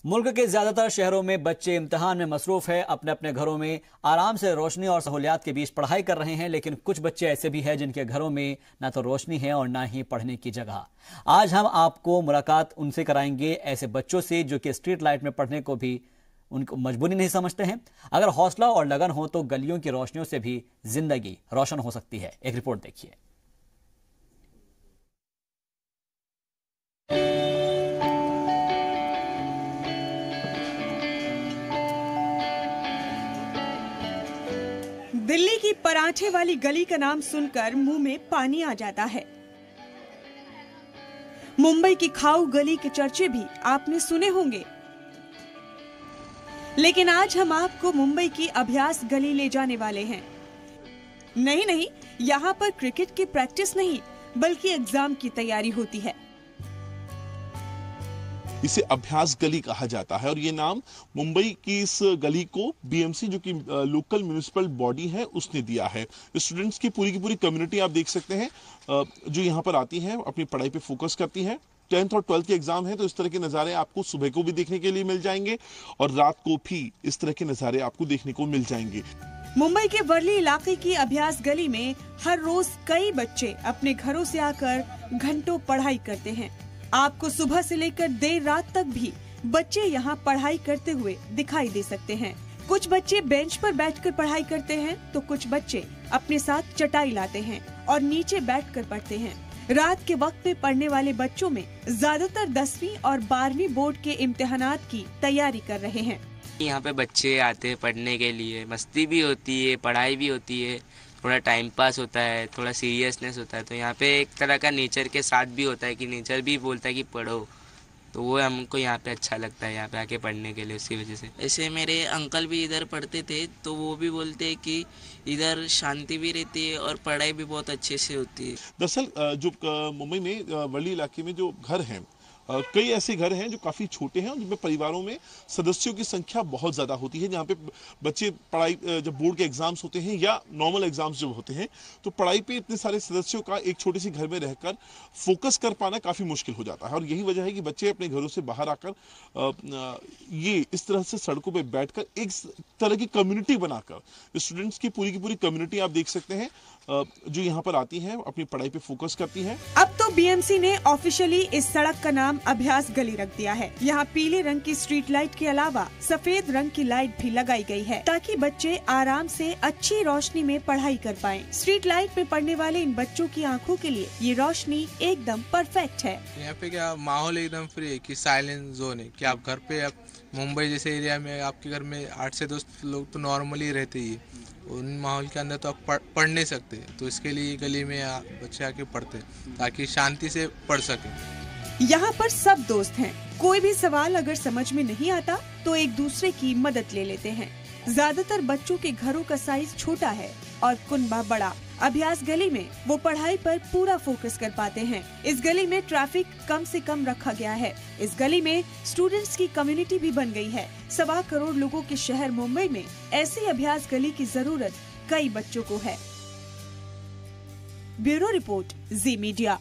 मुल्क के ज्यादातर शहरों में बच्चे इम्तिहान में मसरूफ है। अपने अपने घरों में आराम से रोशनी और सहूलियात के बीच पढ़ाई कर रहे हैं, लेकिन कुछ बच्चे ऐसे भी हैं जिनके घरों में ना तो रोशनी है और ना ही पढ़ने की जगह। आज हम आपको मुलाकात उनसे कराएंगे, ऐसे बच्चों से जो कि स्ट्रीट लाइट में पढ़ने को भी उनको मजबूरी नहीं समझते हैं। अगर हौसला और लगन हो तो गलियों की रोशनियों से भी जिंदगी रोशन हो सकती है। एक रिपोर्ट देखिए। दिल्ली की पराठे वाली गली का नाम सुनकर मुंह में पानी आ जाता है। मुंबई की खाऊ गली के चर्चे भी आपने सुने होंगे, लेकिन आज हम आपको मुंबई की अभ्यास गली ले जाने वाले हैं। नहीं, यहाँ पर क्रिकेट की प्रैक्टिस नहीं बल्कि एग्जाम की तैयारी होती है। इसे अभ्यास गली कहा जाता है और ये नाम मुंबई की इस गली को बीएमसी जो कि लोकल म्युनिसिपल बॉडी है उसने दिया है। स्टूडेंट्स की पूरी कम्युनिटी आप देख सकते हैं जो यहाँ पर आती है, अपनी पढ़ाई पे फोकस करती है। 10th और 12th के एग्जाम है तो इस तरह के नज़ारे आपको सुबह को भी देखने के लिए मिल जाएंगे और रात को भी इस तरह के नज़ारे आपको देखने को मिल जाएंगे। मुंबई के वर्ली इलाके की अभ्यास गली में हर रोज कई बच्चे अपने घरों से आकर घंटों पढ़ाई करते हैं। आपको सुबह से लेकर देर रात तक भी बच्चे यहाँ पढ़ाई करते हुए दिखाई दे सकते हैं। कुछ बच्चे बेंच पर बैठकर पढ़ाई करते हैं तो कुछ बच्चे अपने साथ चटाई लाते हैं और नीचे बैठकर पढ़ते हैं। रात के वक्त में पढ़ने वाले बच्चों में ज्यादातर 10वीं और 12वीं बोर्ड के इम्तिहानात की तैयारी कर रहे हैं। यहाँ पे बच्चे आते हैं पढ़ने के लिए, मस्ती भी होती है, पढ़ाई भी होती है, थोड़ा टाइम पास होता है, थोड़ा सीरियसनेस होता है। तो यहाँ पे एक तरह का नेचर के साथ भी होता है कि नेचर भी बोलता है कि पढ़ो, तो वो हमको यहाँ पे अच्छा लगता है यहाँ पे आके पढ़ने के लिए। उसी वजह से ऐसे मेरे अंकल भी इधर पढ़ते थे तो वो भी बोलते हैं कि इधर शांति भी रहती है और पढ़ाई भी बहुत अच्छे से होती है। दरअसल जो मुंबई में वर्ली इलाके में जो घर हैं, कई ऐसे घर हैं जो काफ़ी छोटे हैं और जिनमें परिवारों में सदस्यों की संख्या बहुत ज़्यादा होती है। जहाँ पे बच्चे पढ़ाई, जब बोर्ड के एग्जाम्स होते हैं या नॉर्मल एग्जाम्स जब होते हैं तो पढ़ाई पे इतने सारे सदस्यों का एक छोटे से घर में रहकर फोकस कर पाना काफ़ी मुश्किल हो जाता है। और यही वजह है कि बच्चे अपने घरों से बाहर आकर ये इस तरह से सड़कों पर बैठ कर एक तरह की कम्युनिटी बनाकर, स्टूडेंट्स की पूरी कम्युनिटी आप देख सकते हैं जो यहाँ पर आती है, अपनी पढ़ाई पे फोकस करती है। अब तो बीएमसी ने ऑफिशियली इस सड़क का नाम अभ्यास गली रख दिया है। यहाँ पीले रंग की स्ट्रीट लाइट के अलावा सफेद रंग की लाइट भी लगाई गई है ताकि बच्चे आराम से अच्छी रोशनी में पढ़ाई कर पाएं। स्ट्रीट लाइट में पढ़ने वाले इन बच्चों की आंखों के लिए ये रोशनी एकदम परफेक्ट है। यहाँ पे क्या माहौल एकदम फ्री है कि साइलेंट जोन है कि आप घर पे, मुंबई जैसे एरिया में आपके घर में 8 से 10 लोग तो नॉर्मली रहते ही, उन माहौल के अंदर तो आप पढ़ नहीं सकते। तो इसके लिए गली में बच्चे आके पढ़ते ताकि शांति से पढ़ सके। यहाँ पर सब दोस्त हैं। कोई भी सवाल अगर समझ में नहीं आता तो एक दूसरे की मदद ले लेते हैं। ज्यादातर बच्चों के घरों का साइज छोटा है और कुनबा बड़ा। अभ्यास गली में वो पढ़ाई पर पूरा फोकस कर पाते हैं। इस गली में ट्रैफिक कम से कम रखा गया है। इस गली में स्टूडेंट्स की कम्युनिटी भी बन गई है। 1.25 करोड़ लोगों के शहर मुंबई में ऐसी अभ्यास गली की जरूरत कई बच्चों को है। ब्यूरो रिपोर्ट, जी मीडिया।